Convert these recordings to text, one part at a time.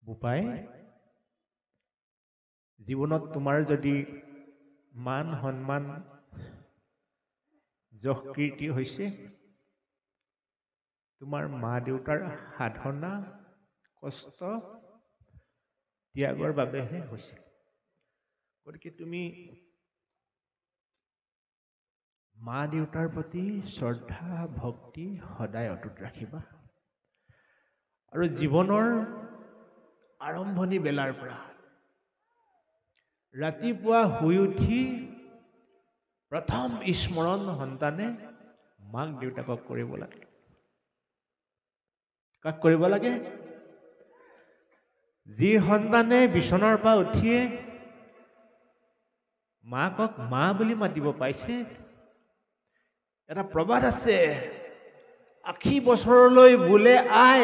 বোপাই জীৱনত তোমাৰ যদি মান সন্মান যশ কীৰ্তি হৈছে তোমাৰ মা দেউতাৰ সাধনা কষ্ট ত্যাগৰ বাবেহে হৈছে গতিকে তুমি মা দেউতাৰ প্ৰতি শ্ৰদ্ধা ভক্তি সদায় অটুট ৰাখিবা আৰু জীৱনৰ আৰম্ভণি বেলাৰ পৰা ৰাতিপুৱা শুই উঠি প্ৰথম স্মৰণ সন্তানে মাক দেউতাকক কৰিব লাগে কাক কৰিব লাগে যি সন্তানে বিছনাৰ পৰা উঠিয়ে মাকক মা বুলি মাতিব পাইছে এটা প্ৰবাদ আছে ৮০ বছৰলৈ বোলে আই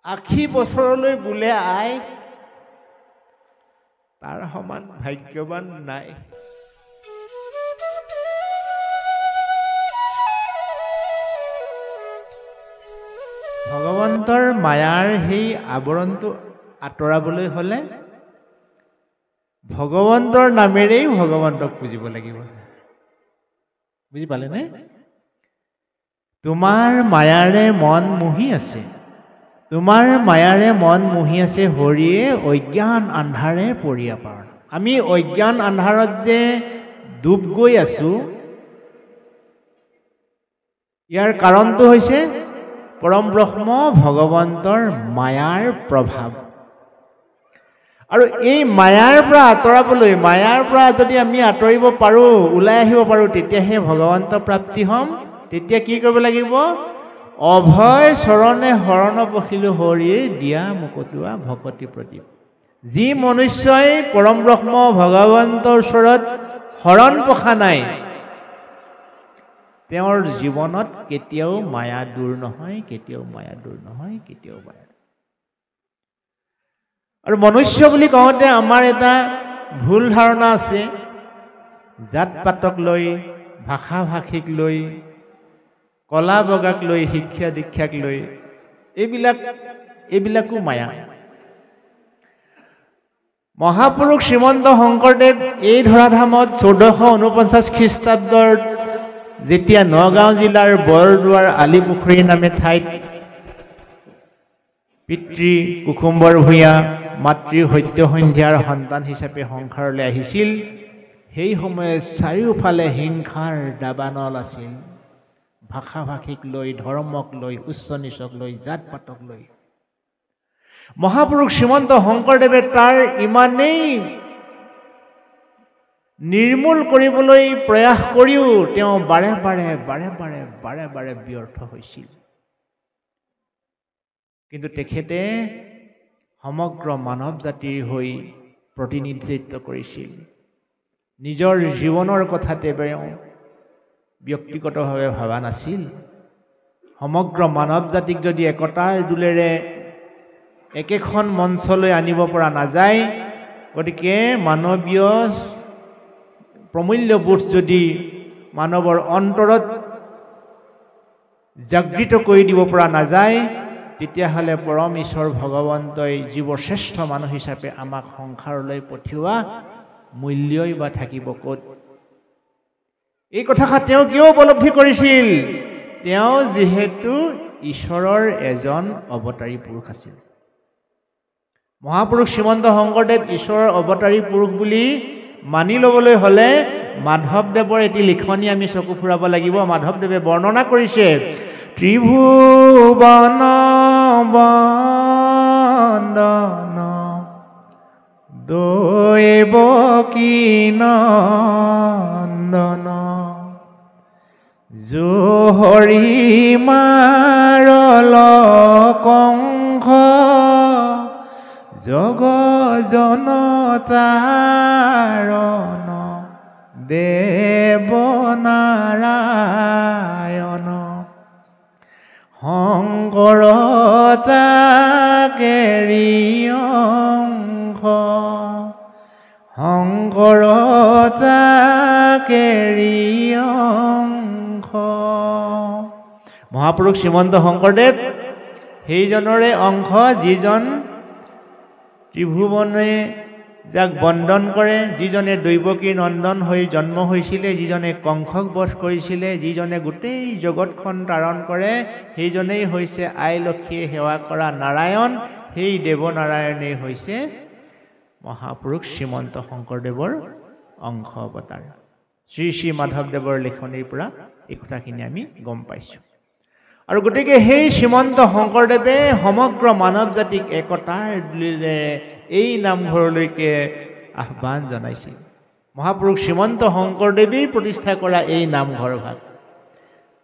৮০ বছৰলৈ বোলে আই তাৰ সমান ভাগ্যৱান নাই ভগৱন্তৰ মায়াৰ সেই আৱৰণটো আঁতৰাবলৈ হলে ভগৱন্তৰ নামেৰেই ভগৱন্তক পুজিব লাগিব বুজি পালে নে তোমাৰ মায়াৰে মন মোহি আছে তোমাৰ মায়াৰে মন মোহি আছে হৰিয়ে অজ্ঞান আন্ধাৰে পৰিয়া পাৰ আমি অজ্ঞান আন্ধাৰত যে ডুব গৈ আছো ইয়াৰ কাৰণটো হৈছে পৰম ব্ৰহ্ম ভগৱন্তৰ মায়াৰ প্ৰভাৱ আৰু এই মায়াৰ পৰা আঁতৰাবলৈ মায়াৰ পৰা যদি আমি আঁতৰিব পাৰো ওলাই আহিব পাৰো তেতিয়াহে ভগৱন্ত প্ৰাপ্তি হ'ম তেতিয়া কি কৰিব লাগিব অভয় চৰণে শৰণ পখিলো হৰিয়ে দিয়া মুকটোৱা ভকতি প্ৰদীপ যি মনুষ্যই পৰম ব্ৰহ্ম ভগৱন্তৰ ওচৰত শৰণ পখা নাই তেওঁৰ জীৱনত কেতিয়াও মায়া দূৰ নহয় কেতিয়াও মায়া দূৰ নহয় কেতিয়াও মায়া আৰু মনুষ্য বুলি কওঁতে আমাৰ এটা ভুল ধাৰণা আছে জাত পাতক লৈ ভাষা ভাষিক লৈ কলা বগাক লৈ শিক্ষা দীক্ষাক লৈ এইবিলাকো মায়া মহাপুৰুষ শ্ৰীমন্ত শংকৰদেৱ এই ধৰাধামত 1449 খ্ৰীষ্টাব্দৰ যেতিয়া নগাঁও জিলাৰ বৰদুৱাৰ আলিপুখুৰী নামে ঠাইত পিতৃ কুকুম্বৰ ভূঞা মাতৃ সত্য সন্ধ্যাৰ সন্তান হিচাপে সংসাৰলৈ আহিছিল সেই সময়ত চাৰিওফালে হিংসাৰ দাবানল আছিল ভাষা ভাষিক লৈ ধৰ্মক লৈ উচ্চ নিচক লৈ জাত পাতক লৈ মহাপুৰুষ শ্ৰীমন্ত শংকৰদেৱে তাৰ ইমানেই নিৰ্মূল কৰিবলৈ প্ৰয়াস কৰিও তেওঁ বাৰে বাৰে ব্যৰ্থ হৈছিল কিন্তু তেখেতে সমগ্ৰ মানৱ জাতিৰ হৈ প্ৰতিনিধিত্ব কৰিছিল নিজৰ জীৱনৰ কথা তেওঁ ব্যক্তিগতভাৱে ভাবা নাছিল সমগ্ৰ মানৱ জাতিক যদি একতাৰ দোলেৰে একেখন মঞ্চলৈ আনিব পৰা নাযায় গতিকে মানৱীয় প্ৰমূল্যবোধ যদি মানৱৰ অন্তৰত জাগৃত কৰি দিব পৰা নাযায় তেতিয়াহ'লে পৰম ঈশ্বৰ ভগৱন্তই জীৱশ্ৰেষ্ঠ মানুহ হিচাপে আমাক সংসাৰলৈ পঠিওৱা মূল্যই বা থাকিব ক'ত এই কথাষাৰ তেওঁ কিয় উপলব্ধি কৰিছিল তেওঁ যিহেতু ঈশ্বৰৰ এজন অৱতাৰী পুৰুষ আছিল মহাপুৰুষ শ্ৰীমন্ত শংকৰদেৱ ঈশ্বৰৰ অৱতাৰী পুৰুষ বুলি মানি ল'বলৈ হ'লে মাধৱদেৱৰ এটি লিখনি আমি চকু ফুৰাব লাগিব মাধৱদেৱে বৰ্ণনা কৰিছে ত্ৰিভুৱন বন্দন দৈৱকী নন্দন জোহৰি মাৰল কংস জগ জনতাৰণ দেৱ নাৰায়ণ শংকৰ তাকেৰি অংশ শংকৰ তাকেৰি অংশ মহাপুৰুষ শ্ৰীমন্ত শংকৰদেৱ সেইজনৰে অংশ যিজন ত্ৰিভুৱনে যাক বন্দন কৰে, যিজনে দৈৱকীৰ নন্দন হৈ জন্ম হৈছিলে, যিজনে কংসক বধ কৰিছিলে, যিজনে গোটেই জগতখন তাৰণ কৰে, সেইজনেই হৈছে আই লক্ষীয়ে সেৱা কৰা নাৰায়ণ। সেই দেৱনাৰায়ণেই হৈছে মহাপুৰুষ শ্ৰীমন্ত শংকৰদেৱৰ অংশ অৱতাৰ। শ্ৰী শ্ৰী মাধৱদেৱৰ লেখনিৰ পৰা এই কথাখিনি আমি গম পাইছোঁ। আৰু গতিকে সেই শ্ৰীমন্ত শংকৰদেৱে সমগ্ৰ মানৱ জাতিক একতাৰ এই নামঘৰলৈকে আহ্বান জনাইছিল। মহাপুৰুষ শ্ৰীমন্ত শংকৰদেৱেই প্ৰতিষ্ঠা কৰা এই নামঘৰ ভাগ,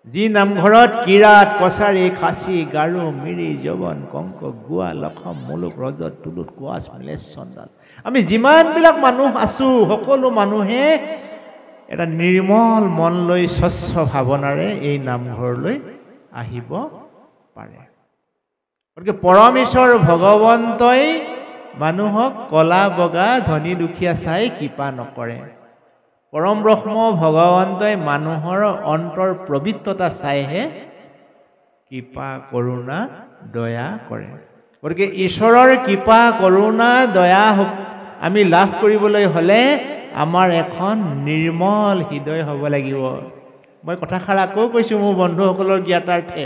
যি নামঘৰত কিৰাত, কছাৰী, খাচী, গাৰো, মিৰি, যৱন, কংক, গোৱা, লখম, মুলুক, ৰজত, তুলুত, কোৱাচ, মিলেশ, চণ্ডাল, আমি যিমানবিলাক মানুহ আছোঁ সকলো মানুহে এটা নিৰ্মল মন লৈ স্বচ্ছ ভাৱনাৰে এই নামঘৰলৈ আহিব পাৰে। গতিকে পৰমেশ্বৰ ভগৱন্তই মানুহক কলা বগা ধনী দুখীয়া চাই কৃপা নকৰে। পৰম ব্ৰহ্ম ভগৱন্তই মানুহৰ অন্তৰ পবিত্ৰতা চাইহে কৃপা কৰোণা দয়া কৰে। গতিকে ঈশ্বৰৰ কৃপা কৰোণা দয়া আমি লাভ কৰিবলৈ হ'লে আমাৰ এখন নিৰ্মল হৃদয় হ'ব লাগিব। মই কথাষাৰ আকৌ কৈছোঁ মোৰ বন্ধুসকলৰ জ্ঞাতাৰ্থে,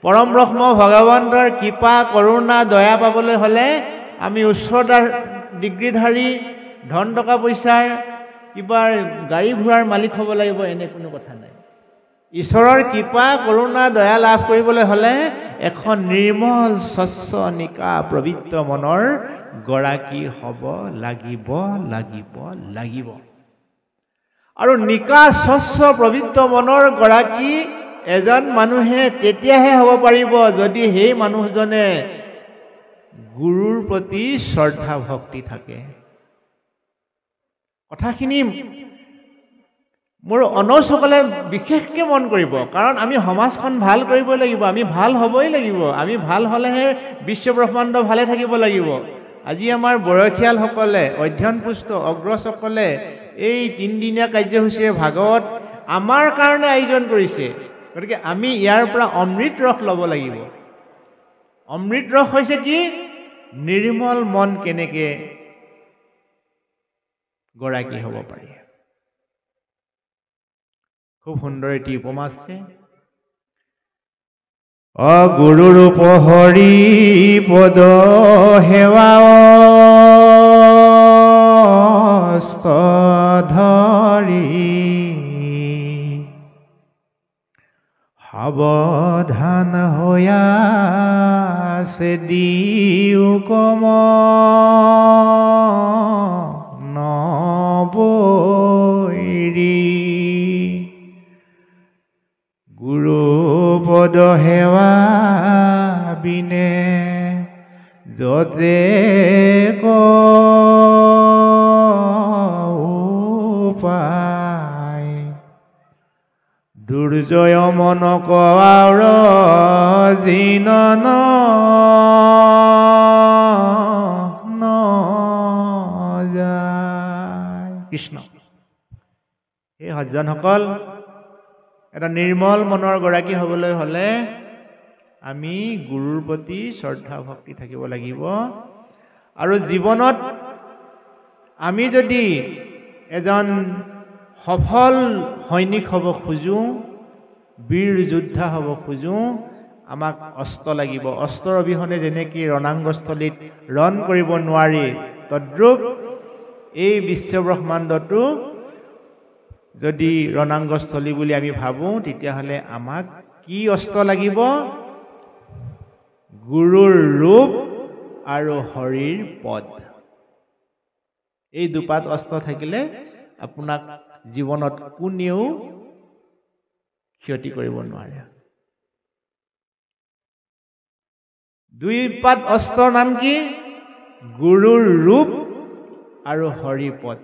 পৰম ব্ৰহ্ম ভগৱন্তৰ কৃপা কৰোণা দয়া পাবলৈ হ'লে আমি উচ্চতাৰ ডিগ্ৰীধাৰী, ধন টকা পইচাৰ কিবা গাড়ী ঘোঁৰাৰ মালিক হ'ব লাগিব এনে কোনো কথা নাই। ঈশ্বৰৰ কৃপা কৰোণা দয়া লাভ কৰিবলৈ হ'লে এখন নিৰ্মল স্বচ্ছ নিকা পবিত্ৰ মনৰ গৰাকী হ'ব লাগিব লাগিব লাগিব। আৰু নিকা স্বচ্ছ পবিত্ৰ মনৰ গৰাকী এজন মানুহে তেতিয়াহে হ'ব পাৰিব যদি সেই মানুহজনে গুৰুৰ প্ৰতি শ্ৰদ্ধা ভক্তি থাকে। কথাখিনি মোৰ অনৰ্চসকলে বিশেষকৈ মন কৰিব, কাৰণ আমি সমাজখন ভাল কৰিব লাগিব, আমি ভাল হ'বই লাগিব। আমি ভাল হ'লেহে বিশ্ব ব্ৰহ্মাণ্ড ভালে থাকিব লাগিব। আজি আমাৰ বয়সীয়ালসকলে, অধ্যয়নপুষ্ট অগ্ৰজসকলে এই তিনিদিনীয়া কাৰ্যসূচীয়ে ভাগৱত আমাৰ কাৰণে আয়োজন কৰিছে। গতিকে আমি ইয়াৰ পৰা অমৃত ৰস ল'ব লাগিব। অমৃত ৰস হৈছে কি? নিৰ্মল মন কেনেকৈ গৰাকী হ'ব পাৰি। খুব সুন্দৰ এটি উপমা আছে। অগুৰুৰ উপহৰি পদ সেৱা ধৰি সাৱধান হৈয়াছে দিও কম নবৈৰী গুৰু পদ সেৱা বিনে যতে পায় দুৰ্জয় মন কোৱাৰ জিনন যায়। কৃষ্ণ। সেই সজ্জনসকল, এটা নিৰ্মল মনৰ গৰাকী হ'বলৈ হ'লে আমি গুৰুৰ প্ৰতি শ্ৰদ্ধা ভক্তি থাকিব লাগিব। আৰু জীৱনত আমি যদি এজন সফল সৈনিক হ'ব খোজোঁ, বীৰ যোদ্ধা হ'ব খোজোঁ, আমাক অস্ত্ৰ লাগিব। অস্ত্ৰৰ অবিহনে যেনেকৈ ৰণাংগস্থলীত ৰণ কৰিব নোৱাৰি, তদ্ৰূপ এই বিশ্বব্ৰহ্মাণ্ডটো যদি ৰণাংগস্থলী বুলি আমি ভাবোঁ, তেতিয়াহ'লে আমাক কি অস্ত্ৰ লাগিব? গুৰুৰ ৰূপ আৰু হৰিৰ পদ। এই দুপাত অস্ত্ৰ থাকিলে আপোনাক জীৱনত কোনেও ক্ষতি কৰিব নোৱাৰে। দুইপাত অস্ত্ৰৰ নাম কি? গুৰুৰ ৰূপ আৰু হৰি পদ।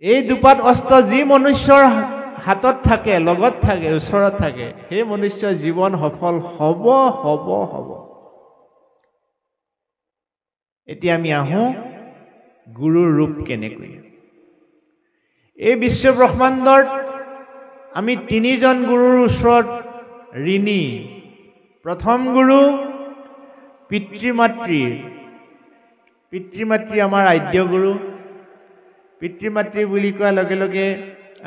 এই দুপাত অস্ত্ৰ যি মনুষ্যৰ হাতত থাকে, লগত থাকে, ওচৰত থাকে, সেই মনুষ্যৰ জীৱন সফল হ'ব হ'ব হ'ব। এতিয়া আমি আহোঁ গুৰুৰ ৰূপ কেনেকৈ। এই বিশ্ব ব্ৰহ্মাণ্ডত আমি তিনিজন গুৰুৰ ওচৰত ঋণী। প্ৰথম গুৰু পিতৃ মাতৃ আমাৰ আদ্য গুৰু। পিতৃ মাতৃ বুলি কোৱাৰ লগে লগে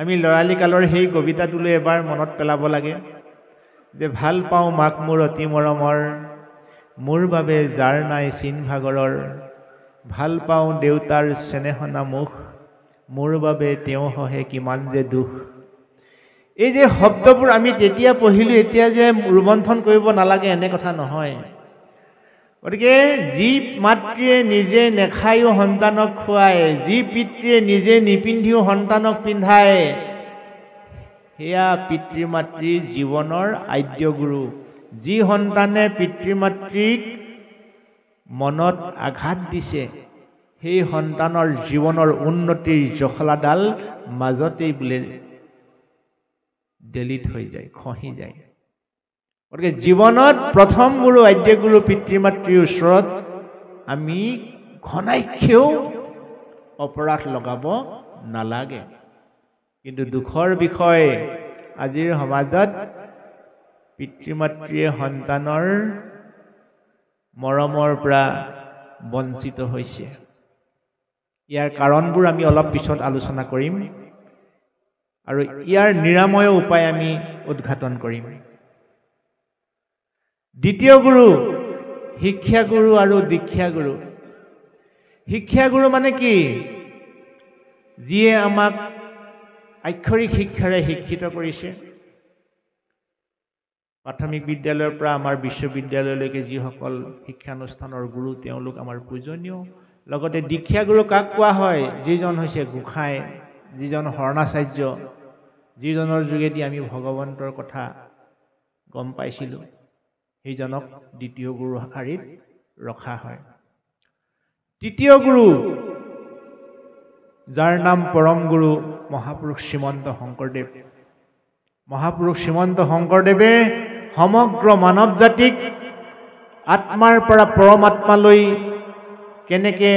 আমি ল'ৰালি কালৰ সেই কবিতাটোলৈ এবাৰ মনত পেলাব লাগে যে ভাল পাওঁ মাক মোৰ অতি মৰমৰ, মোৰ বাবে যাৰ নাই চিন ভাগৰৰ, ভাল পাওঁ দেউতাৰ চেনেহনা মুখ, মোৰ বাবে তেওঁ সহে কিমান যে দুখ। এই যে শব্দবোৰ আমি তেতিয়া পঢ়িলোঁ, এতিয়া যে ৰোমন্থন কৰিব নালাগে এনে কথা নহয়। গতিকে যি মাতৃয়ে নিজে নেখায়ো সন্তানক খুৱায়, যি পিতৃয়ে নিজে নিপিন্ধিও সন্তানক পিন্ধায়, সেয়া পিতৃ মাতৃৰ জীৱনৰ আদ্য গুৰু। যি সন্তানে পিতৃ মাতৃক মনত আঘাত দিছে, সেই সন্তানৰ জীৱনৰ উন্নতিৰ জখলাডাল মাজতেই বোলে দেলিত হৈ যায়, খহি যায়। গতিকে জীৱনত প্ৰথম গুৰু আদ্য গুৰু পিতৃ মাতৃৰ ওচৰত আমি ঘনাক্ষেও অপৰাধ লগাব নালাগে। কিন্তু দুখৰ বিষয়, আজিৰ সমাজত পিতৃ মাতৃয়ে সন্তানৰ মৰমৰ পৰা বঞ্চিত হৈছে। ইয়াৰ কাৰণবোৰ আমি অলপ পিছত আলোচনা কৰিম আৰু ইয়াৰ নিৰাময় উপায় আমি উদ্ঘাটন কৰিম। দ্বিতীয় গুৰু শিক্ষাগুৰু আৰু দীক্ষাগুৰু। শিক্ষাগুৰু মানে কি? যিয়ে আমাক আক্ষৰিক শিক্ষাৰে শিক্ষিত কৰিছে। প্ৰাথমিক বিদ্যালয়ৰ পৰা আমাৰ বিশ্ববিদ্যালয়লৈকে যিসকল শিক্ষানুষ্ঠানৰ গুৰু, তেওঁলোক আমাৰ পূজনীয়। লগতে দীক্ষাগুৰু কাক কোৱা হয়? যিজন হৈছে গোসাঁই, যিজন শৰণাচাৰ্য, যিজনৰ যোগেদি আমি ভগৱন্তৰ কথা গম পাইছিলোঁ, সেইজনক দ্বিতীয় গুৰু শাৰীত ৰখা হয়। তৃতীয় গুৰু, যাৰ নাম পৰম গুৰু মহাপুৰুষ শ্ৰীমন্ত শংকৰদেৱ। মহাপুৰুষ শ্ৰীমন্ত শংকৰদেৱে সমগ্ৰ মানৱ জাতিক আত্মাৰ পৰা পৰমাত্মালৈ কেনেকে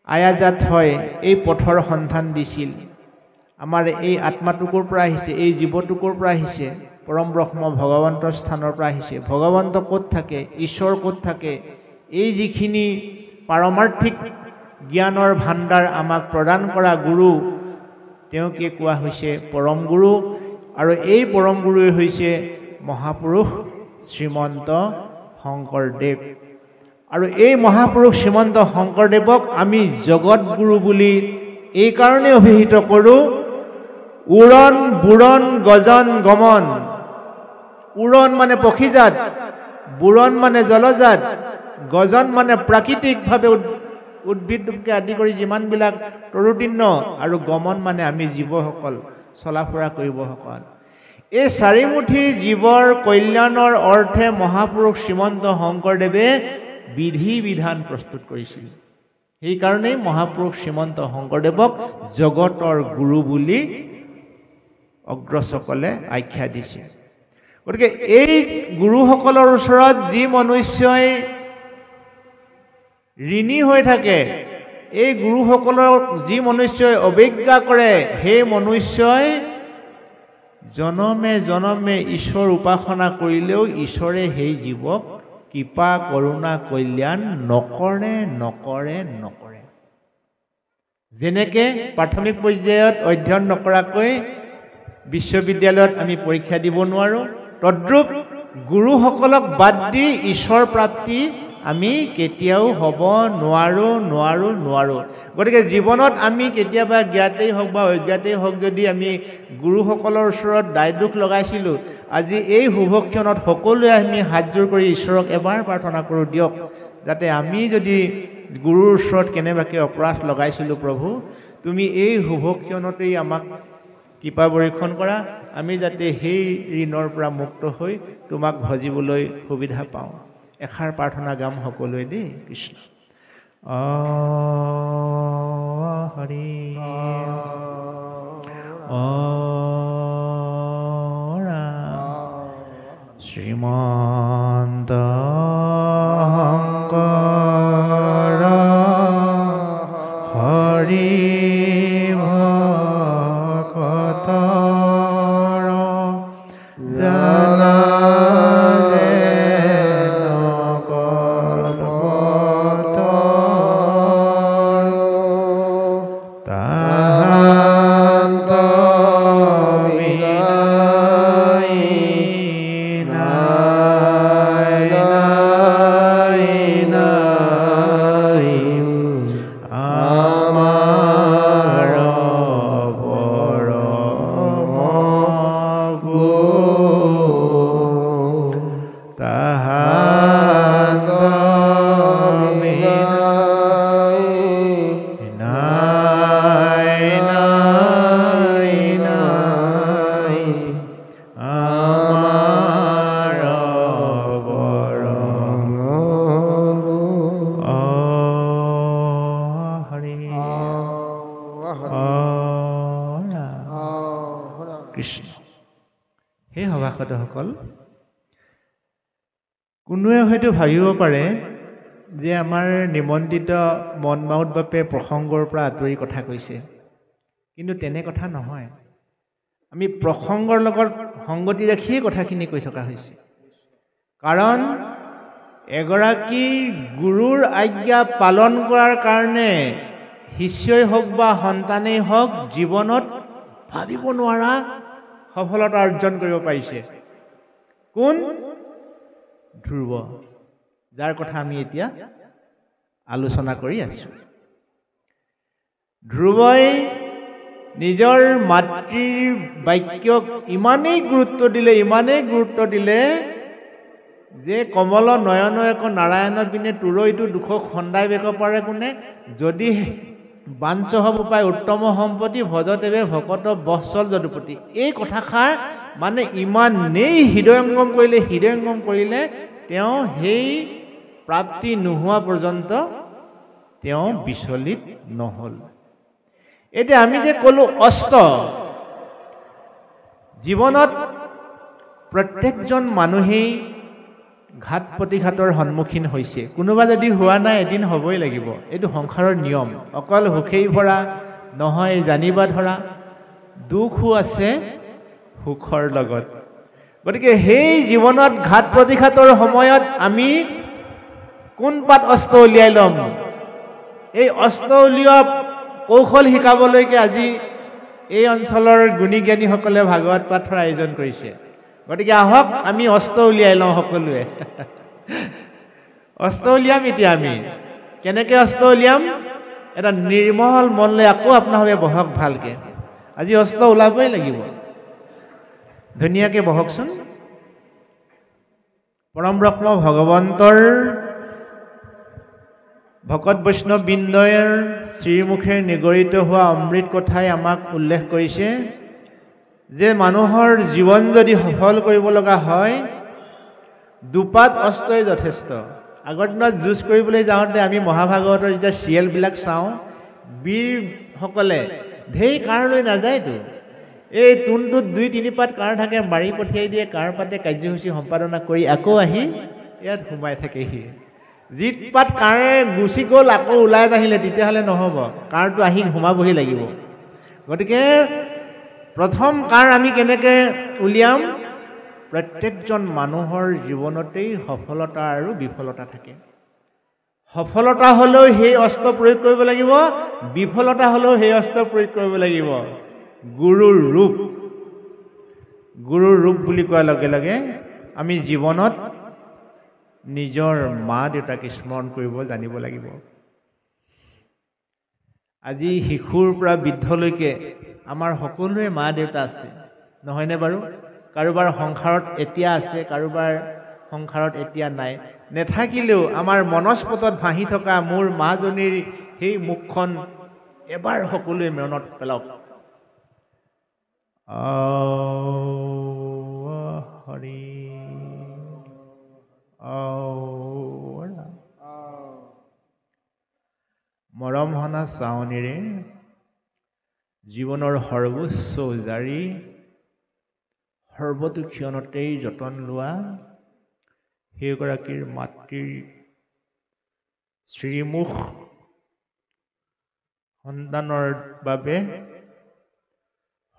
আয়াজাত হয় এই পথৰ সন্ধান দিছিল। আমাৰ এই আত্মাটুকুৰ পৰা আহিছে, এই জীৱটুকুৰ পৰা আহিছে, পৰম ব্ৰহ্ম ভগৱন্তৰ স্থানৰ পৰা আহিছে। ভগৱন্ত ক'ত থাকে, ঈশ্বৰ ক'ত থাকে, এই যিখিনি পাৰমাৰ্থিক জ্ঞানৰ ভাণ্ডাৰ আমাক প্ৰদান কৰা গুৰু, তেওঁকে কোৱা হৈছে পৰম গুৰু। আৰু এই পৰম গুৰুৱে হৈছে মহাপুৰুষ শ্ৰীমন্ত শংকৰদেৱ। আৰু এই মহাপুৰুষ শ্ৰীমন্ত শংকৰদেৱক আমি জগত গুৰু বুলি এইকাৰণে অভিহিত কৰোঁ। উৰণ বুৰণ গজন গমন। উৰণ মানে পক্ষীজাত, বুৰণ মানে জলজাত, গজন মানে প্ৰাকৃতিকভাৱে উদ্ভিদকে আদি কৰি যিমানবিলাক তৰুতৃণ, আৰু গমন মানে আমি জীৱসকল, চলা ফুৰা কৰিবসকল। এই চাৰিমুঠি জীৱৰ কল্যাণৰ অৰ্থে মহাপুৰুষ শ্ৰীমন্ত শংকৰদেৱে বিধি বিধান প্ৰস্তুত কৰিছিল। সেইকাৰণেই মহাপুৰুষ শ্ৰীমন্ত শংকৰদেৱক জগতৰ গুৰু বুলি অগ্ৰজসকলে আখ্যা দিছে। গতিকে এই গুৰুসকলৰ ওচৰত যি মনুষ্যই ঋণী হৈ থাকে, এই গুৰুসকলক যি মনুষ্যই অৱজ্ঞা কৰে, সেই মনুষ্যই জনমে জনমে ঈশ্বৰ উপাসনা কৰিলেও ঈশ্বৰে সেই জীৱক কৃপা কৰোণা কল্যাণ নকৰে নকৰে নকৰে। যেনেকে প্ৰাথমিক পৰ্যায়ত অধ্যয়ন নকৰাকৈ বিশ্ববিদ্যালয়ত আমি পৰীক্ষা দিব নোৱাৰোঁ, তদ্ৰূপ গুৰুসকলক বাদ দি ঈশ্বৰ প্ৰাপ্তি আমি কেতিয়াও হ'ব নোৱাৰোঁ। গতিকে জীৱনত আমি কেতিয়াবা জ্ঞাতেই হওক বা অজ্ঞাতেই হওক, যদি আমি গুৰুসকলৰ ওচৰত দায় দোষ লগাইছিলোঁ, আজি এই শুভক্ষণত সকলোৱে আমি হাতযোৰ কৰি ঈশ্বৰক এবাৰ প্ৰাৰ্থনা কৰোঁ, দিয়ক যাতে আমি যদি গুৰুৰ ওচৰত কেনেবাকৈ অপৰাধ লগাইছিলোঁ, প্ৰভু তুমি এই শুভক্ষণতেই আমাক কৃপা বৰ্ষণ কৰা, আমি যাতে সেই ঋণৰ পৰা মুক্ত হৈ তোমাক ভজিবলৈ সুবিধা পাওঁ। এষাৰ প্ৰাৰ্থনা গাম সকলোৱে দেই। কৃষ্ণ হৰি শ্ৰীমন্ত শংকৰ হৰি ভকতৰ জানা সভাসদসকল, কোনোৱে হয়তো ভাবিব পাৰে যে আমাৰ নিমন্ত্ৰিত মনমাউত বাপে প্ৰসংগৰ পৰা আঁতৰি কথা কৈছে, কিন্তু তেনে কথা নহয়। আমি প্ৰসংগৰ লগত সংগতি ৰাখিয়ে কথাখিনি কৈ থকা হৈছে। কাৰণ এগৰাকী গুৰুৰ আজ্ঞা পালন কৰাৰ কাৰণে শিষ্যই হওক বা সন্তানেই হওক জীৱনত ভাবিব নোৱাৰা সফলতা অৰ্জন কৰিব পাৰিছে। কোন? ধ্ৰুৱ, যাৰ কথা আমি এতিয়া আলোচনা কৰি আছো। ধ্ৰুৱই নিজৰ মাতৃৰ বাক্যক ইমানেই গুৰুত্ব দিলে যে কমল নয়ন এক নাৰায়ণ পিনে তুৰৈটো দুখ খন্দাই বেক পাৰে কোনে, যদি বাঞ্চ হব পায় উত্তম সম্পত্তি ভজতেৱে ভকত বৎসল যদুপতি। এই কথাষাৰ মানে ইমানেই হৃদয়ংগম কৰিলে তেওঁ সেই প্ৰাপ্তি নোহোৱা পৰ্যন্ত তেওঁ বিচলিত নহল। এতিয়া আমি যে ক'লো অস্ত, জীৱনত প্ৰত্যেকজন মানুহেই ঘাত প্ৰতিঘাতৰ সন্মুখীন হৈছে। কোনোবা যদি হোৱা নাই এদিন হ'বই লাগিব, এইটো সংসাৰৰ নিয়ম। অকল সুখেই ভৰা নহয় জানিবা ধৰা, দুখো আছে সুখৰ লগত। গতিকে সেই জীৱনত ঘাত প্ৰতিঘাতৰ সময়ত আমি কোন পাত অস্ত্ৰ উলিয়াই ল'ম, এই অস্ত্ৰ উলিওৱা কৌশল শিকাবলৈকে আজি এই অঞ্চলৰ গুণী জ্ঞানীসকলে ভাগৱত পাঠৰ আয়োজন কৰিছে। গতিকে আহক আমি অস্ত্ৰ উলিয়াই লওঁ সকলোৱে। অস্ত্ৰ উলিয়াম এতিয়া আমি। কেনেকৈ অস্ত্ৰ উলিয়াম? এটা নিৰ্মল মন লৈ আকৌ আপোনালোকে বহক ভালকে। আজি অস্ত্ৰ ওলাবই লাগিব। ধুনীয়াকৈ বহকচোন। পৰম ব্ৰহ্ম ভগৱন্তৰ ভকত বৈষ্ণৱ বৃন্দৰ শ্ৰীমুখেৰে নিগৰিত হোৱা অমৃত কথাই আমাক উল্লেখ কৰিছে যে মানুহৰ জীৱন যদি সফল কৰিব লগা হয় দুপাত অস্ত্ৰই যথেষ্ট। আগৰ দিনত যুঁজ কৰিবলৈ যাওঁতে আমি মহাভাগৱতৰ যেতিয়া চিৰিয়েলবিলাক চাওঁ, বীৰসকলে ঢেৰ কাঁড় লৈ নাযায়তো, এই তোনটোত 2-3 পাত কাঁড় থাকে, মাৰি পঠিয়াই দিয়ে। কাঁড় পাতে কাৰ্যসূচী সম্পাদনা কৰি আকৌ আহি ইয়াত সোমাই থাকেহি। যি পাত কাঁড়ে গুচি গ'ল আকৌ ওলাই নাহিলে তেতিয়াহ'লে নহ'ব, কাঁড়টো আহি সোমাবহি লাগিব। গতিকে প্ৰথম কাঁড় আমি কেনেকৈ উলিয়াম? প্ৰত্যেকজন মানুহৰ জীৱনতেই সফলতা আৰু বিফলতা থাকে। সফলতা হ'লেও সেই অস্ত্ৰ প্ৰয়োগ কৰিব লাগিব, বিফলতা হ'লেও সেই অস্ত্ৰ প্ৰয়োগ কৰিব লাগিব। গুৰুৰ ৰূপ বুলি কোৱাৰ লগে লগে আমি জীৱনত নিজৰ মা দেউতাক স্মৰণ কৰিব জানিব লাগিব। আজি শিশুৰ পৰা বৃদ্ধলৈকে আমাৰ সকলোৰে মা দেউতা আছে, নহয়নে বাৰু? কাৰোবাৰ সংসাৰত এতিয়া আছে, কাৰোবাৰ সংসাৰত এতিয়া নাই। নেথাকিলেও আমাৰ মনস্পটত ভাহি থকা মোৰ মাজনীৰ সেই মুখখন এবাৰ সকলোৱে মনত পেলাওক। হৰি মৰম হনা চাৱনীৰে জীৱনৰ সৰ্বোচ্চ উজাৰি সৰ্বতো ক্ষণতেই যতন লোৱা সেইগৰাকীৰ মাতৃৰ শ্ৰীমুখ সন্তানৰ বাবে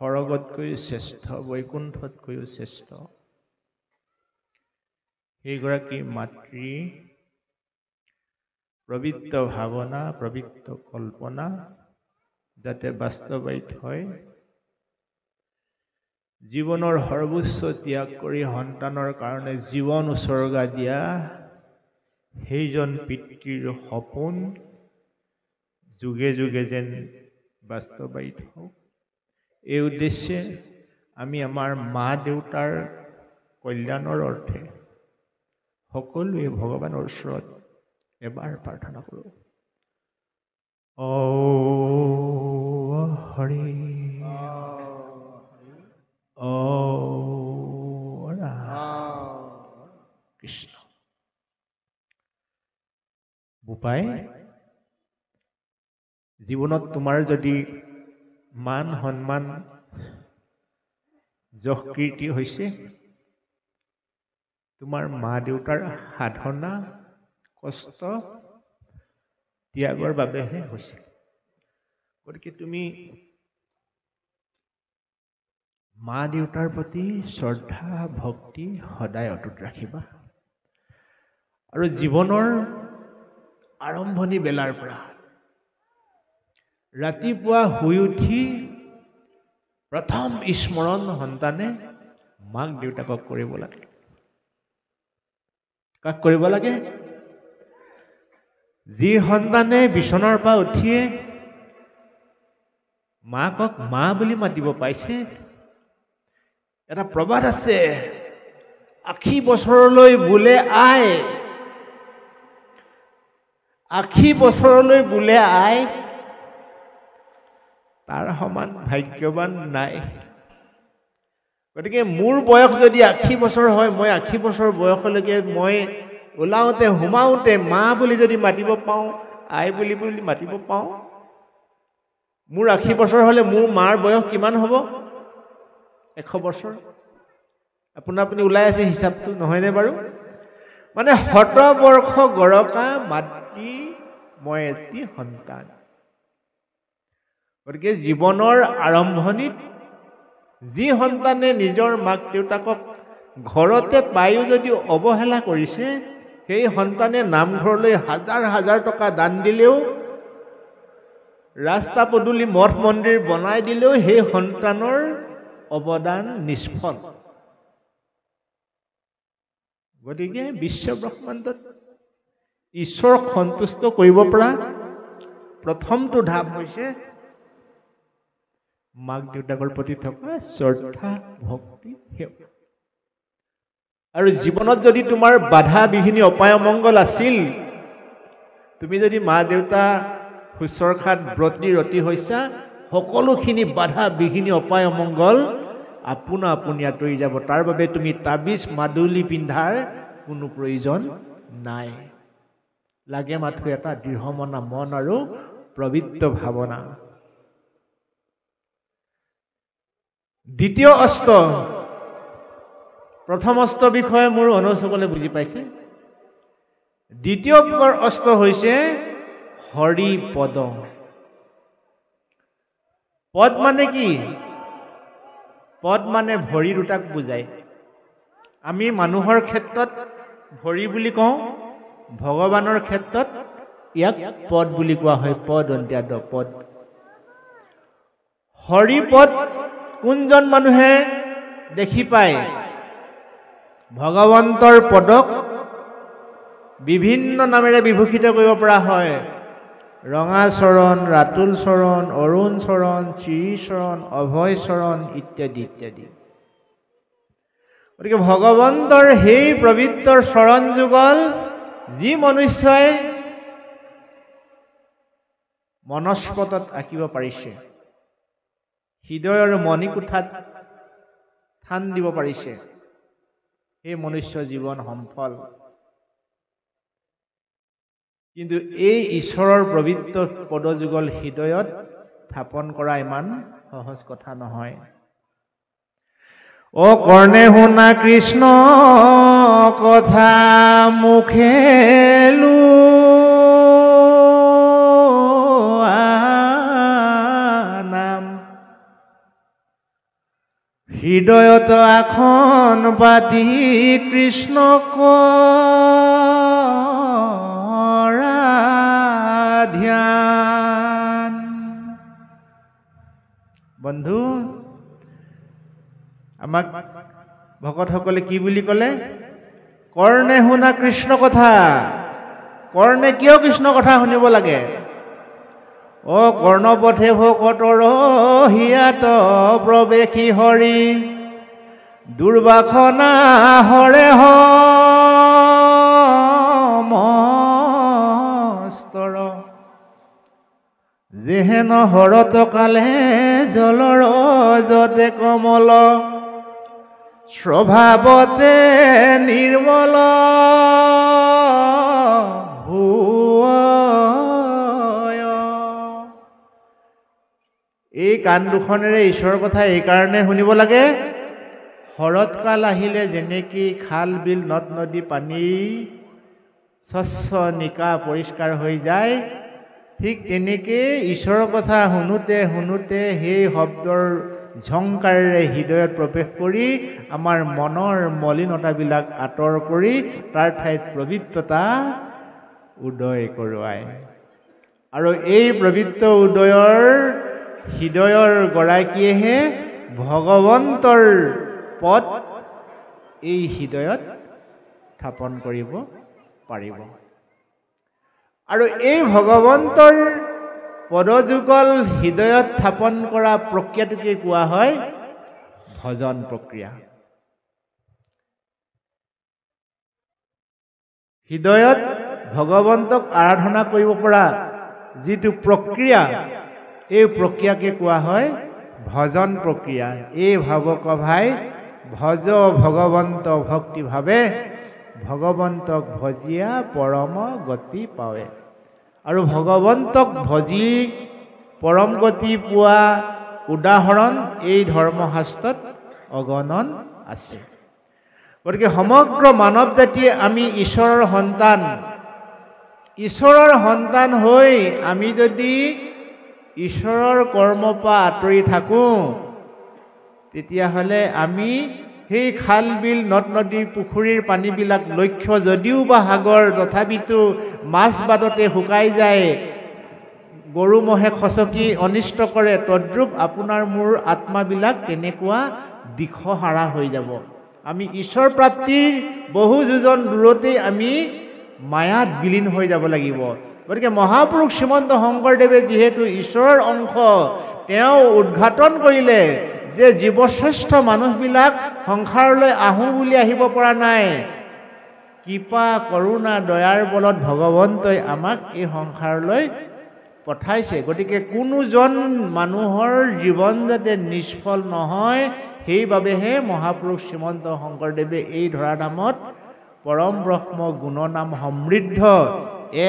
স্বৰ্গতকৈ শ্ৰেষ্ঠ, বৈকুণ্ঠতকৈও শ্ৰেষ্ঠ। সেইগৰাকী মাতৃ প্ৰবৃত্ত ভাৱনা, প্ৰবৃত্ত কল্পনা যাতে বাস্তৱায়িত হয়, জীৱনৰ সৰ্বোচ্চ ত্যাগ কৰি সন্তানৰ কাৰণে জীৱন উচৰ্গা দিয়া সেইজন পিতৃৰ সপোন যুগে যুগে যেন বাস্তৱায়িত হওক, এই উদ্দেশ্যে আমি আমাৰ মা দেউতাৰ কল্যাণৰ অৰ্থে সকলোৱে ভগৱানৰ ওচৰত এবাৰ প্ৰাৰ্থনা কৰোঁ। হৰি কৃষ্ণ। বোপাই, জীৱনত তোমাৰ যদি মান সন্মান যশ কীৰ্তি হৈছে, তোমাৰ মা দেউতাৰ সাধনা কষ্ট ত্যাগৰ বাবেহে হৈছিল। গতিকে তুমি মা দেউতাৰ প্ৰতি শ্ৰদ্ধা ভক্তি সদায় অটুট ৰাখিবা। আৰু জীৱনৰ আৰম্ভণি বেলাৰ পৰা ৰাতিপুৱা শুই উঠি প্ৰথম স্মৰণ সন্তানে মাক দেউতাকক কৰিব লাগে। কাক কৰিব লাগে? যি সন্তানে বিচনাৰ পৰা উঠিয়ে মাকক মা বুলি মাতিব পাইছে। এটা প্ৰবাদ আছে, ৮০ বছৰলৈ বোলে আই, ৮০ বছৰলৈ বোলে আই, তাৰ সমান ভাগ্যৱান নাই। গতিকে মোৰ বয়স যদি ৮০ বছৰ হয়, মই ৮০ বছৰ বয়সলৈকে মই ওলাওঁতে সোমাওঁতে মা বুলি যদি মাতিব পাওঁ, আই বুলি মাতিব পাওঁ, মোৰ ৮০ বছৰ হ'লে মোৰ মাৰ বয়স কিমান হ'ব? ১০০ বছৰ। আপুনি ওলাই আছে হিচাপটো, নহয়নে বাৰু? মানে ১০০ বৰ্ষ গৰকা মাতৃ মই এটি সন্তান। গতিকে জীৱনৰ আৰম্ভণিত যি সন্তানে নিজৰ মাক দেউতাকক ঘৰতে পায়ো যদি অৱহেলা কৰিছে, সেই সন্তানে নামঘৰলৈ হাজাৰ হাজাৰ টকা দান দিলেও, ৰাস্তা পদূলি মঠ মন্দিৰ বনাই দিলেও সেই সন্তানৰ অৱদান নিষ্ফল। গতিকে বিশ্ব ব্ৰহ্মাণ্ডত ঈশ্বৰক সন্তুষ্ট কৰিব পৰা প্ৰথমটো ধাপ হৈছে মাক দেউতাকৰ প্ৰতি থকা শ্ৰদ্ধা ভক্তি সেৱা। আৰু জীৱনত যদি তোমাৰ বাধা বিঘিনি অপায় অমংগল আছিল, তুমি যদি মা দেউতা শুশ্ৰূষাত ব্ৰতী ৰতি হৈছা, সকলোখিনি বাধা বিঘিনি অপায় অমংগল আপোনা আপুনি আঁতৰি যাব। তাৰ বাবে তুমি তাবিজ মাদুলি পিন্ধাৰ কোনো প্ৰয়োজন নাই। লাগে মাথো এটা দৃঢ়মনা মন আৰু পবিত্ৰ ভাৱনা। দ্বিতীয় অস্ত্ৰ, প্ৰথম অস্ত্ৰৰ বিষয়ে মোৰ অনুজসকলে বুজি পাইছে। দ্বিতীয় অস্ত্ৰ হৈছে হৰি পদ। পদ মানে কি? পদ মানে ভৰি দুটাক বুজায়। আমি মানুহৰ ক্ষেত্ৰত ভৰি বুলি কওঁ, ভগৱানৰ ক্ষেত্ৰত ইয়াক পদ বুলি কোৱা হয়। পদ অন্ত্যাদ পদ। হৰি পদ কোনজন মানুহে দেখি পায়? ভগৱন্তৰ পদক বিভিন্ন নামেৰে বিভূষিত কৰিব পৰা হয়। ৰঙা চৰণ, ৰাতুল চৰণ, অৰুণ চৰণ, শ্ৰী চৰণ, অভয় চৰণ ইত্যাদি ইত্যাদি। গতিকে ভগৱন্তৰ সেই পবিত্ৰ চৰণ যুগল যি মনুষ্যই মনস্পতত আঁকিব পাৰিছে, হৃদয়ৰ মণিকোঠাত স্থান দিব পাৰিছে, সেই মনুষ্য জীৱন সফল। কিন্তু এই ঈশ্বৰৰ পবিত্ৰ পদযুগল হৃদয়ত স্থাপন কৰা ইমান সহজ কথা নহয়। অ কৰ্ণে শুনা কৃষ্ণ কথা মুখে নাম, হৃদয়ত আসন পাতি কৃষ্ণ কৰা ধ্যান। বন্ধু, আমাক ভকতসকলে কি বুলি ক'লে? কৰ্ণে শুনা কৃষ্ণ কথা। কৰ্ণে কিয় কৃষ্ণ কথা শুনিব লাগে? অ কৰ্ণপথে ভকতৰ হিয়াত প্ৰৱেশী হৰি, দুৰ্বাসনা হৰে মস্তৰ, যেহেন হৰত কালে জলৰ যতে কমল, স্বভাৱতে নিৰ্মল ভূয়। এই কাণ দুখনেৰে ঈশ্বৰৰ কথা এইকাৰণে শুনিব লাগে, শৰৎকাল আহিলে যেনেকৈ খাল বিল নদ নদী পানীৰ স্বচ্ছ নিকা পৰিষ্কাৰ হৈ যায়, ঠিক তেনেকৈ ঈশ্বৰৰ কথা শুনোতে শুনোতে সেই শব্দৰ ঝংকাৰেৰে হৃদয়ত প্ৰৱেশ কৰি আমাৰ মনৰ মলিনতাবিলাক আঁতৰ কৰি তাৰ ঠাইত পবিত্ৰতা উদয় কৰোৱায়। আৰু এই পবিত্ৰ উদয়ৰ হৃদয়ৰ গৰাকীয়েহে ভগৱন্তৰ পদ এই হৃদয়ত স্থাপন কৰিব পাৰিব। আৰু এই ভগৱন্তৰ পদযুগল হৃদয়ত স্থাপন কৰা প্ৰক্ৰিয়াটোকে কোৱা হয় ভজন প্ৰক্ৰিয়া। হৃদয়ত ভগৱন্তক আৰাধনা কৰিব পৰা যিটো প্ৰক্ৰিয়া, এই প্ৰক্ৰিয়াকে কোৱা হয় ভজন প্ৰক্ৰিয়া। এই ভাৱকভাই ভজ ভগৱন্ত ভক্তিভাৱে ভগৱন্তক ভজিয়া পৰম গতি পাৱে। আৰু ভগৱন্তক ভজি পৰম গতি পোৱা উদাহৰণ এই ধৰ্মশাস্ত্ৰত অগণন আছে। গতিকে সমগ্ৰ মানৱ জাতিয়ে আমি ঈশ্বৰৰ সন্তান। ঈশ্বৰৰ সন্তান হৈ আমি যদি ঈশ্বৰৰ কৰ্মৰ পৰা আঁতৰি থাকোঁ, তেতিয়াহ'লে আমি সেই খাল বিল নদ নদী পুখুৰীৰ পানীবিলাক লক্ষ্য যদিও বা সাগৰ, তথাপিতো মাছ বাদতে শুকাই যায়, গৰু মহে খচকি অনিষ্ট কৰে, তদ্ৰূপ আপোনাৰ মোৰ আত্মাবিলাক তেনেকুৱা দিশহাৰা হৈ যাব। আমি ঈশ্বৰ প্ৰাপ্তিৰ বহু যোজন দূৰতেই আমি মায়াত বিলীন হৈ যাব লাগিব। গতিকে মহাপুৰুষ শ্ৰীমন্ত শংকৰদেৱে যিহেতু ঈশ্বৰৰ অংশ, তেওঁ উদ্ঘাটন কৰিলে যে জীৱশ্ৰেষ্ঠ মানুহবিলাক সংসাৰলৈ আহোঁ বুলি আহিব পৰা নাই, কৃপা কৰুণা দয়াৰ বলত ভগৱন্তই আমাক এই সংসাৰলৈ পঠাইছে। গতিকে কোনোজন মানুহৰ জীৱন যাতে নিষ্ফল নহয়, সেইবাবেহে মহাপুৰুষ শ্ৰীমন্ত শংকৰদেৱে এই ধৰাধামত পৰম ব্ৰহ্ম গুণনাম সমৃদ্ধ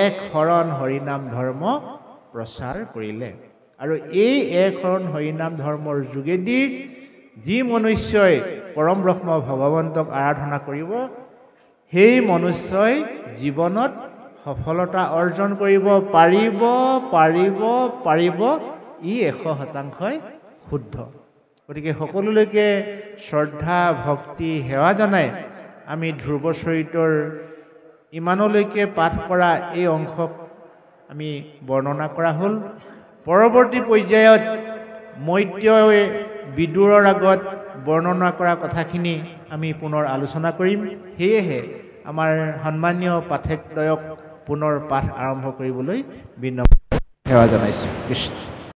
এক শৰণ হৰিনাম ধৰ্ম প্ৰচাৰ কৰিলে। আৰু এই এক শৰণ হৰিনাম ধৰ্মৰ যোগেদি যি মনুষ্যই পৰম ব্ৰহ্ম ভগৱন্তক আৰাধনা কৰিব, সেই মনুষ্যই জীৱনত সফলতা অৰ্জন কৰিব পাৰিব পাৰিব পাৰিব। ই 100% শুদ্ধ। গতিকে সকলোলৈকে শ্ৰদ্ধা ভক্তি সেৱা জনাই আমি ধ্ৰুৱ চৰিতৰ ইমানলৈকে পাঠ কৰা এই অংশক আমি বৰ্ণনা কৰা হ'ল। পৰৱৰ্তী পৰ্যায়ত মৈত্ৰেয়ীয়ে বিদুৰৰ আগত বৰ্ণনা কৰা কথাখিনি আমি পুনৰ আলোচনা কৰিম। সেয়েহে আমাৰ সন্মানীয় পাঠকদ্বয়ক পুনৰ পাঠ আৰম্ভ কৰিবলৈ বিনম্ৰ সেৱা জনাইছোঁ। কৃষ্ণ।